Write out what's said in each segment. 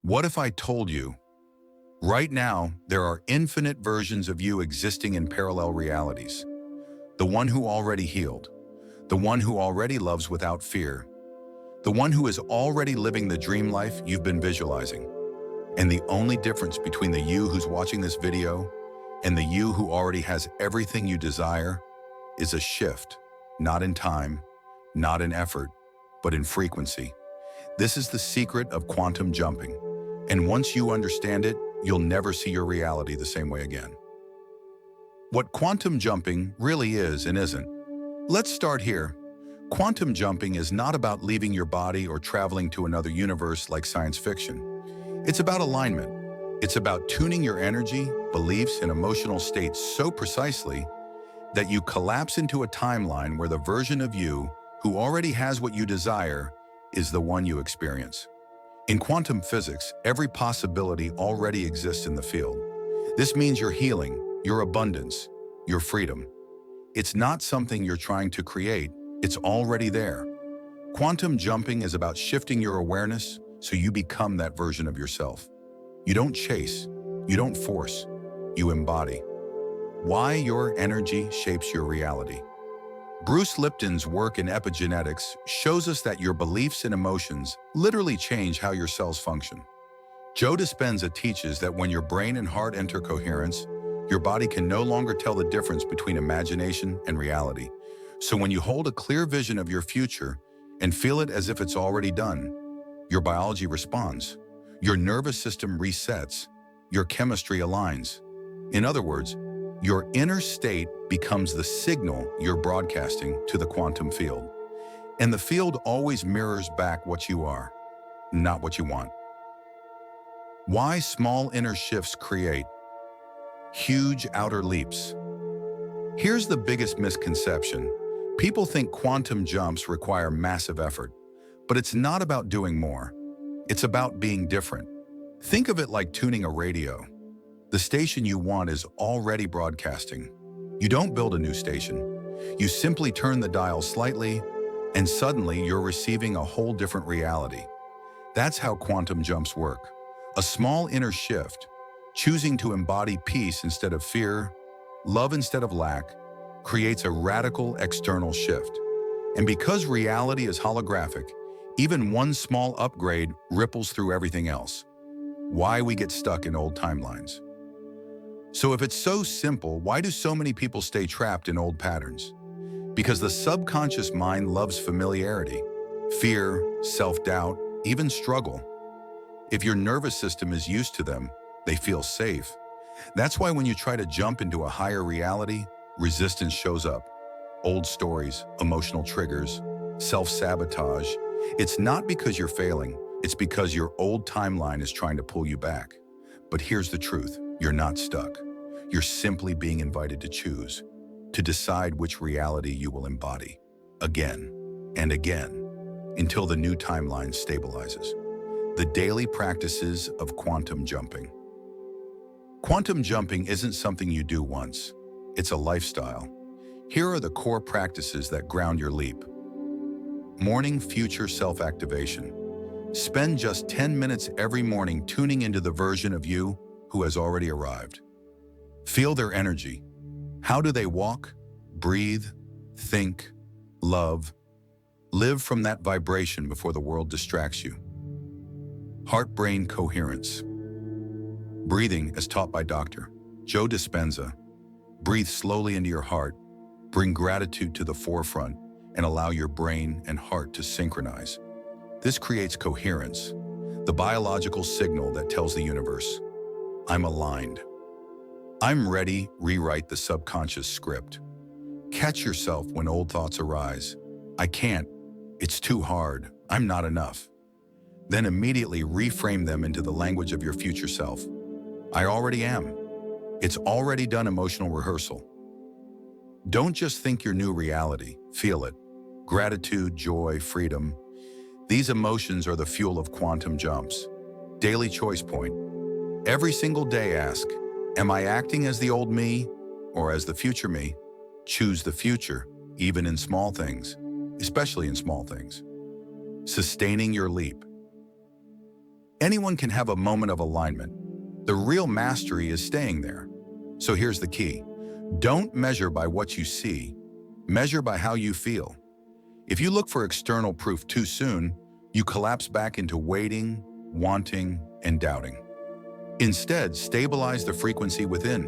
What if I told you, right now, there are infinite versions of you existing in parallel realities? The one who already healed, the one who already loves without fear, the one who is already living the dream life you've been visualizing. And the only difference between the you who's watching this video and the you who already has everything you desire is a shift, not in time, not in effort, but in frequency. This is the secret of quantum jumping. And once you understand it, you'll never see your reality the same way again. What quantum jumping really is and isn't. Let's start here. Quantum jumping is not about leaving your body or traveling to another universe like science fiction. It's about alignment. It's about tuning your energy, beliefs, and emotional states so precisely that you collapse into a timeline where the version of you who already has what you desire is the one you experience. In quantum physics, every possibility already exists in the field. This means your healing, your abundance, your freedom. It's not something you're trying to create, it's already there. Quantum jumping is about shifting your awareness so you become that version of yourself. You don't chase, you don't force, you embody. Why your energy shapes your reality. Bruce Lipton's work in epigenetics shows us that your beliefs and emotions literally change how your cells function. Joe Dispenza teaches that when your brain and heart enter coherence, your body can no longer tell the difference between imagination and reality. So when you hold a clear vision of your future and feel it as if it's already done, your biology responds, your nervous system resets, your chemistry aligns. In other words, your inner state becomes the signal you're broadcasting to the quantum field. And the field always mirrors back what you are, not what you want. Why small inner shifts create huge outer leaps? Here's the biggest misconception. People think quantum jumps require massive effort, but it's not about doing more. It's about being different. Think of it like tuning a radio. The station you want is already broadcasting. You don't build a new station. You simply turn the dial slightly, and suddenly you're receiving a whole different reality. That's how quantum jumps work. A small inner shift, choosing to embody peace instead of fear, love instead of lack, creates a radical external shift. And because reality is holographic, even one small upgrade ripples through everything else. Why we get stuck in old timelines. So if it's so simple, why do so many people stay trapped in old patterns? Because the subconscious mind loves familiarity, fear, self-doubt, even struggle. If your nervous system is used to them, they feel safe. That's why when you try to jump into a higher reality, resistance shows up. Old stories, emotional triggers, self-sabotage. It's not because you're failing, it's because your old timeline is trying to pull you back. But here's the truth, you're not stuck. You're simply being invited to choose, to decide which reality you will embody, again and again, until the new timeline stabilizes. The daily practices of quantum jumping. Quantum jumping isn't something you do once, it's a lifestyle. Here are the core practices that ground your leap. Morning future self-activation. Spend just 10 minutes every morning tuning into the version of you who has already arrived. Feel their energy. How do they walk, breathe, think, love? Live from that vibration before the world distracts you. Heart-brain coherence. Breathing as taught by Dr. Joe Dispenza. Breathe slowly into your heart, bring gratitude to the forefront, and allow your brain and heart to synchronize. This creates coherence, the biological signal that tells the universe, I'm aligned. I'm ready. Rewrite the subconscious script. Catch yourself when old thoughts arise. I can't. It's too hard. I'm not enough. Then immediately reframe them into the language of your future self. I already am. It's already done. Emotional rehearsal. Don't just think your new reality, feel it. Gratitude, joy, freedom. These emotions are the fuel of quantum jumps. Daily choice point. Every single day ask, am I acting as the old me or as the future me? Choose the future, even in small things, especially in small things. Sustaining your leap. Anyone can have a moment of alignment. The real mastery is staying there. So here's the key. Don't measure by what you see. Measure by how you feel. If you look for external proof too soon, you collapse back into waiting, wanting, and doubting. Instead, stabilize the frequency within.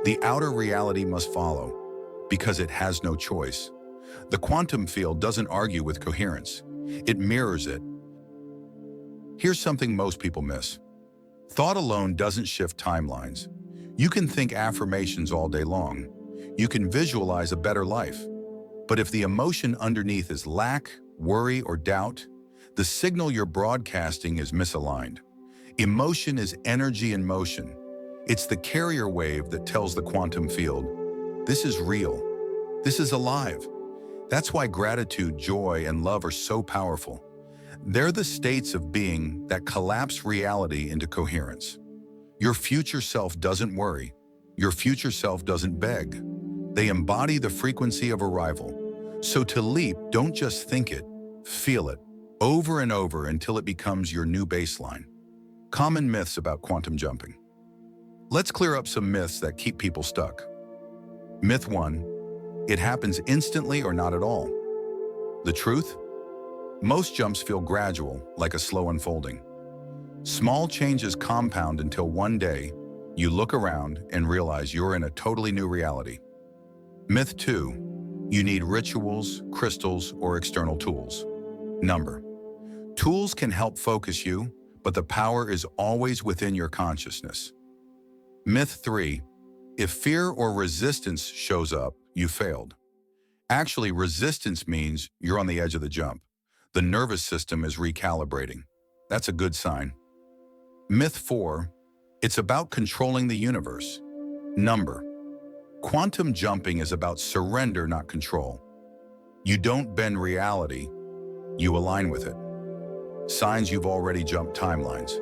The outer reality must follow, because it has no choice. The quantum field doesn't argue with coherence. It mirrors it. Here's something most people miss. Thought alone doesn't shift timelines. You can think affirmations all day long. You can visualize a better life. But if the emotion underneath is lack, worry, or doubt, the signal you're broadcasting is misaligned. Emotion is energy in motion. It's the carrier wave that tells the quantum field, this is real. This is alive. That's why gratitude, joy, and love are so powerful. They're the states of being that collapse reality into coherence. Your future self doesn't worry. Your future self doesn't beg. They embody the frequency of arrival. So to leap, don't just think it, feel it, over and over until it becomes your new baseline. Common myths about quantum jumping. Let's clear up some myths that keep people stuck. Myth 1, it happens instantly or not at all. The truth? Most jumps feel gradual, like a slow unfolding. Small changes compound until one day, you look around and realize you're in a totally new reality. Myth 2, you need rituals, crystals, or external tools. Number. Tools can help focus you, but the power is always within your consciousness. Myth 3, if fear or resistance shows up, you failed. Actually, resistance means you're on the edge of the jump. The nervous system is recalibrating. That's a good sign. Myth 4, it's about controlling the universe. Number. Quantum jumping is about surrender, not control. You don't bend reality, you align with it. Signs you've already jumped timelines.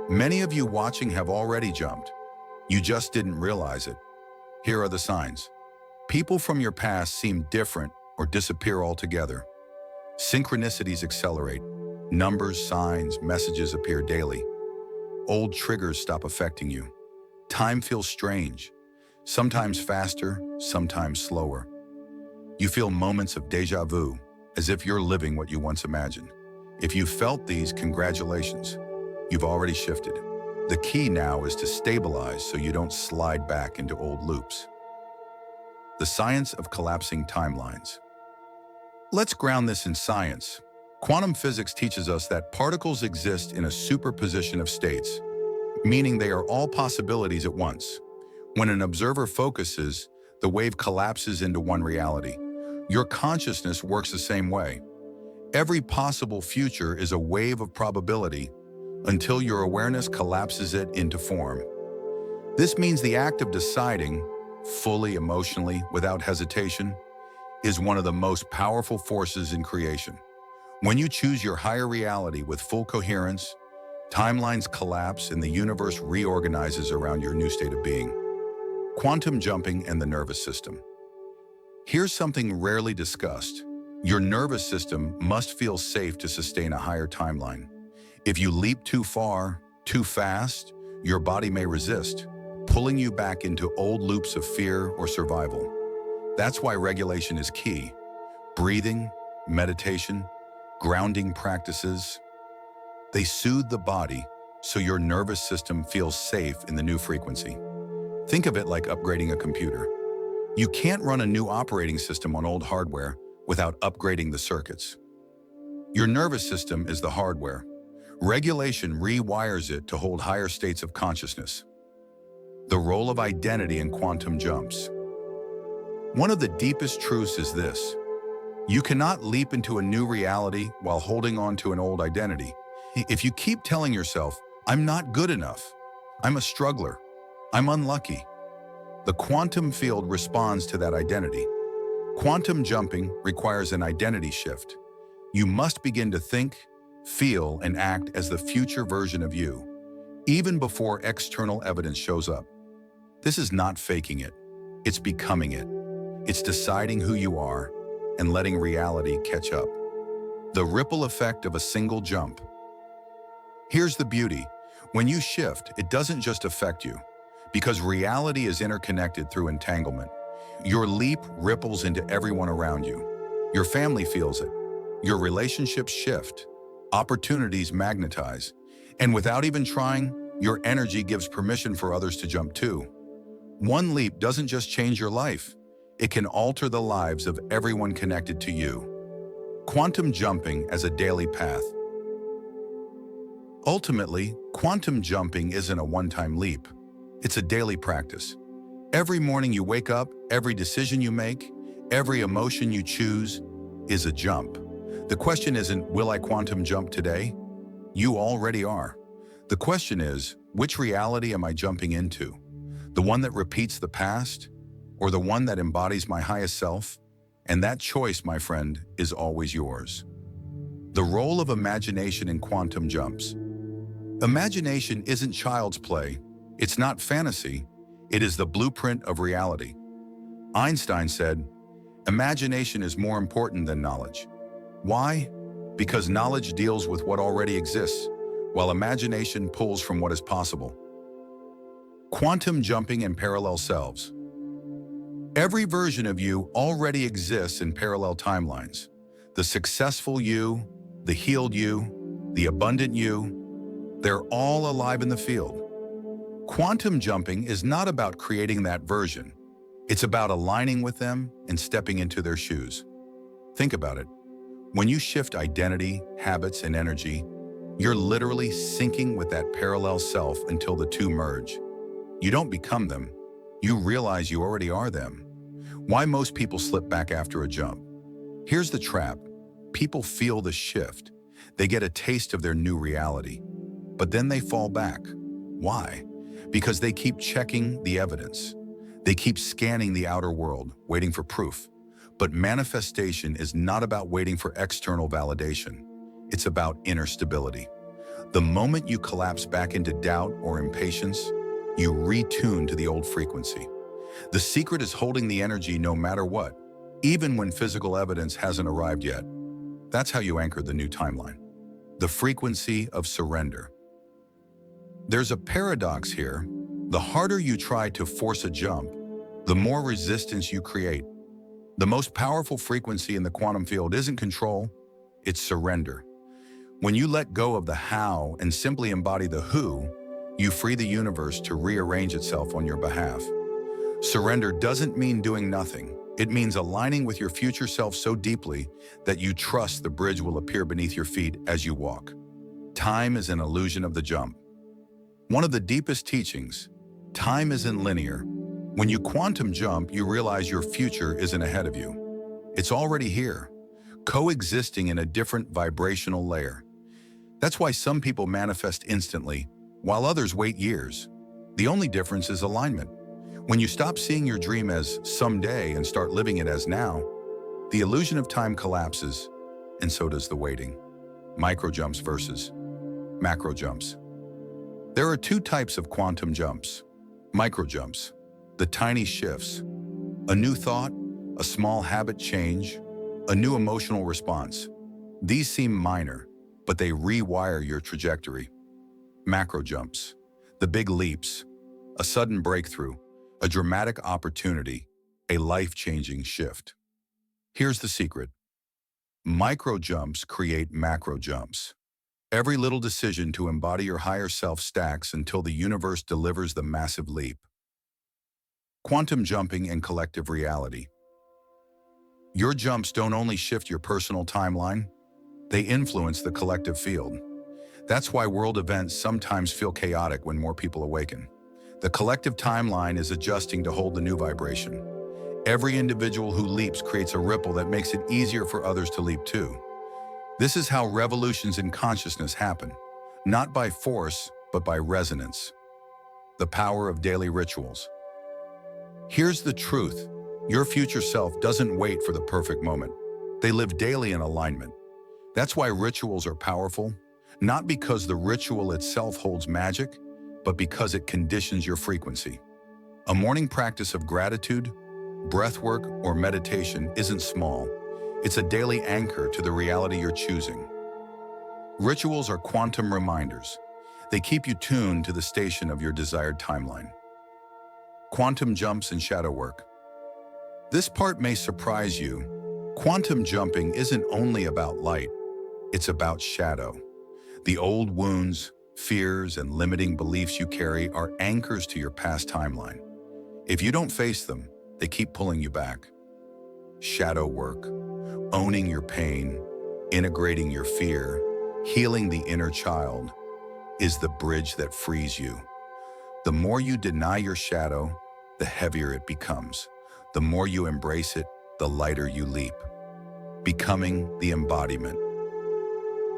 Many of you watching have already jumped. You just didn't realize it. Here are the signs. People from your past seem different or disappear altogether. Synchronicities accelerate. Numbers, signs, messages appear daily. Old triggers stop affecting you. Time feels strange. Sometimes faster, sometimes slower. You feel moments of déjà vu, as if you're living what you once imagined. If you felt these, congratulations. You've already shifted. The key now is to stabilize so you don't slide back into old loops. The science of collapsing timelines. Let's ground this in science. Quantum physics teaches us that particles exist in a superposition of states, meaning they are all possibilities at once. When an observer focuses, the wave collapses into one reality. Your consciousness works the same way. Every possible future is a wave of probability until your awareness collapses it into form. This means the act of deciding, fully emotionally, without hesitation, is one of the most powerful forces in creation. When you choose your higher reality with full coherence, timelines collapse and the universe reorganizes around your new state of being. Quantum jumping and the nervous system. Here's something rarely discussed. Your nervous system must feel safe to sustain a higher timeline. If you leap too far, too fast, your body may resist, pulling you back into old loops of fear or survival. That's why regulation is key. Breathing, meditation, grounding practices, they soothe the body so your nervous system feels safe in the new frequency. Think of it like upgrading a computer. You can't run a new operating system on old hardware without upgrading the circuits. Your nervous system is the hardware. Regulation rewires it to hold higher states of consciousness. The role of identity in quantum jumps. One of the deepest truths is this: you cannot leap into a new reality while holding on to an old identity. If you keep telling yourself, I'm not good enough, I'm a struggler, I'm unlucky, the quantum field responds to that identity. Quantum jumping requires an identity shift. You must begin to think, feel, and act as the future version of you, even before external evidence shows up. This is not faking it, it's becoming it. It's deciding who you are and letting reality catch up. The ripple effect of a single jump. Here's the beauty. When you shift, it doesn't just affect you, because reality is interconnected through entanglement. Your leap ripples into everyone around you. Your family feels it. Your relationships shift. Opportunities magnetize. And without even trying, your energy gives permission for others to jump too. One leap doesn't just change your life. It can alter the lives of everyone connected to you. Quantum jumping as a daily path. Ultimately, quantum jumping isn't a one-time leap. It's a daily practice. Every morning you wake up, every decision you make, every emotion you choose is a jump. The question isn't, will I quantum jump today? You already are. The question is, which reality am I jumping into? The one that repeats the past, or the one that embodies my highest self? And that choice, my friend, is always yours. The role of imagination in quantum jumps. Imagination isn't child's play. It's not fantasy. It is the blueprint of reality. Einstein said, imagination is more important than knowledge. Why? Because knowledge deals with what already exists, while imagination pulls from what is possible. Quantum jumping and parallel selves. Every version of you already exists in parallel timelines. The successful you, the healed you, the abundant you, they're all alive in the field. Quantum jumping is not about creating that version. It's about aligning with them and stepping into their shoes. Think about it. When you shift identity, habits, and energy, you're literally syncing with that parallel self until the two merge. You don't become them. You realize you already are them. Why most people slip back after a jump? Here's the trap. People feel the shift. They get a taste of their new reality. But then they fall back. Why? Because they keep checking the evidence. They keep scanning the outer world, waiting for proof. But manifestation is not about waiting for external validation. It's about inner stability. The moment you collapse back into doubt or impatience, you retune to the old frequency. The secret is holding the energy no matter what, even when physical evidence hasn't arrived yet. That's how you anchor the new timeline. The frequency of surrender. There's a paradox here. The harder you try to force a jump, the more resistance you create. The most powerful frequency in the quantum field isn't control, it's surrender. When you let go of the how and simply embody the who, you free the universe to rearrange itself on your behalf. Surrender doesn't mean doing nothing. It means aligning with your future self so deeply that you trust the bridge will appear beneath your feet as you walk. Time is an illusion of the jump. One of the deepest teachings, time isn't linear. When you quantum jump, you realize your future isn't ahead of you. It's already here, coexisting in a different vibrational layer. That's why some people manifest instantly, while others wait years. The only difference is alignment. When you stop seeing your dream as someday and start living it as now, the illusion of time collapses, and so does the waiting. Micro jumps versus macro jumps. There are two types of quantum jumps. Micro jumps, the tiny shifts. A new thought, a small habit change, a new emotional response. These seem minor, but they rewire your trajectory. Macro jumps, the big leaps, a sudden breakthrough, a dramatic opportunity, a life-changing shift. Here's the secret. Micro jumps create macro jumps. Every little decision to embody your higher self stacks until the universe delivers the massive leap. Quantum jumping and collective reality. Your jumps don't only shift your personal timeline, they influence the collective field. That's why world events sometimes feel chaotic when more people awaken. The collective timeline is adjusting to hold the new vibration. Every individual who leaps creates a ripple that makes it easier for others to leap too. This is how revolutions in consciousness happen, not by force, but by resonance. The power of daily rituals. Here's the truth. Your future self doesn't wait for the perfect moment. They live daily in alignment. That's why rituals are powerful, not because the ritual itself holds magic, but because it conditions your frequency. A morning practice of gratitude, breathwork, or meditation isn't small. It's a daily anchor to the reality you're choosing. Rituals are quantum reminders. They keep you tuned to the station of your desired timeline. Quantum jumps and shadow work. This part may surprise you. Quantum jumping isn't only about light, it's about shadow. The old wounds, fears, and limiting beliefs you carry are anchors to your past timeline. If you don't face them, they keep pulling you back. Shadow work, owning your pain, integrating your fear, healing the inner child, is the bridge that frees you. The more you deny your shadow, the heavier it becomes. The more you embrace it, the lighter you leap, becoming the embodiment.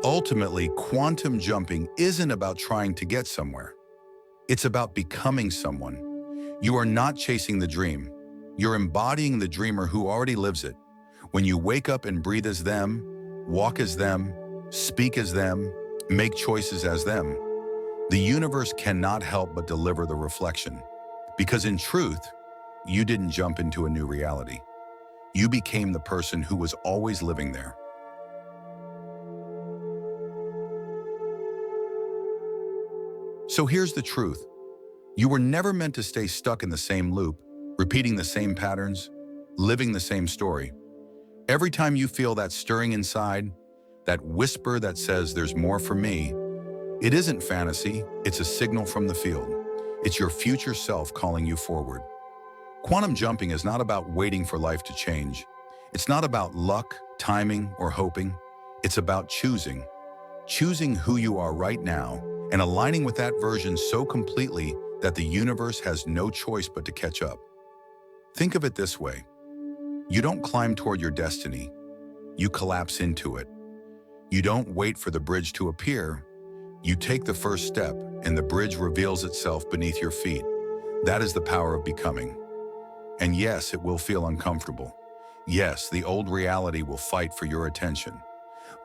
Ultimately, quantum jumping isn't about trying to get somewhere. It's about becoming someone. You are not chasing the dream. You're embodying the dreamer who already lives it. When you wake up and breathe as them, walk as them, speak as them, make choices as them, the universe cannot help but deliver the reflection. Because in truth, you didn't jump into a new reality. You became the person who was always living there. So here's the truth. You were never meant to stay stuck in the same loop, repeating the same patterns, living the same story. Every time you feel that stirring inside, that whisper that says there's more for me, it isn't fantasy, it's a signal from the field. It's your future self calling you forward. Quantum jumping is not about waiting for life to change. It's not about luck, timing, or hoping. It's about choosing who you are right now and aligning with that version so completely that the universe has no choice but to catch up. Think of it this way. You don't climb toward your destiny. You collapse into it. You don't wait for the bridge to appear. You take the first step, and the bridge reveals itself beneath your feet. That is the power of becoming. And yes, it will feel uncomfortable. Yes, the old reality will fight for your attention.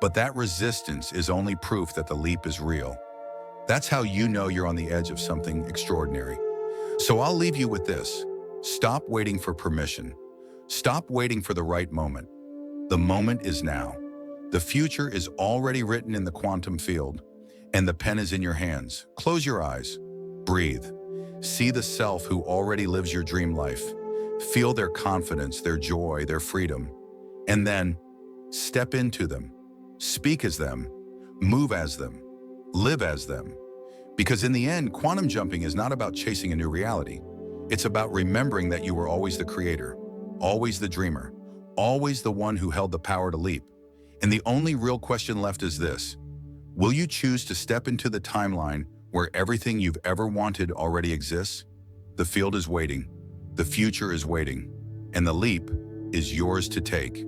But that resistance is only proof that the leap is real. That's how you know you're on the edge of something extraordinary. So I'll leave you with this. Stop waiting for permission. Stop waiting for the right moment. The moment is now. The future is already written in the quantum field, and the pen is in your hands. Close your eyes. Breathe. See the self who already lives your dream life. Feel their confidence, their joy, their freedom. And then step into them. Speak as them. Move as them. Live as them. Because in the end, quantum jumping is not about chasing a new reality. It's about remembering that you were always the creator, always the dreamer, always the one who held the power to leap. And the only real question left is this. Will you choose to step into the timeline where everything you've ever wanted already exists? The field is waiting. The future is waiting. And the leap is yours to take.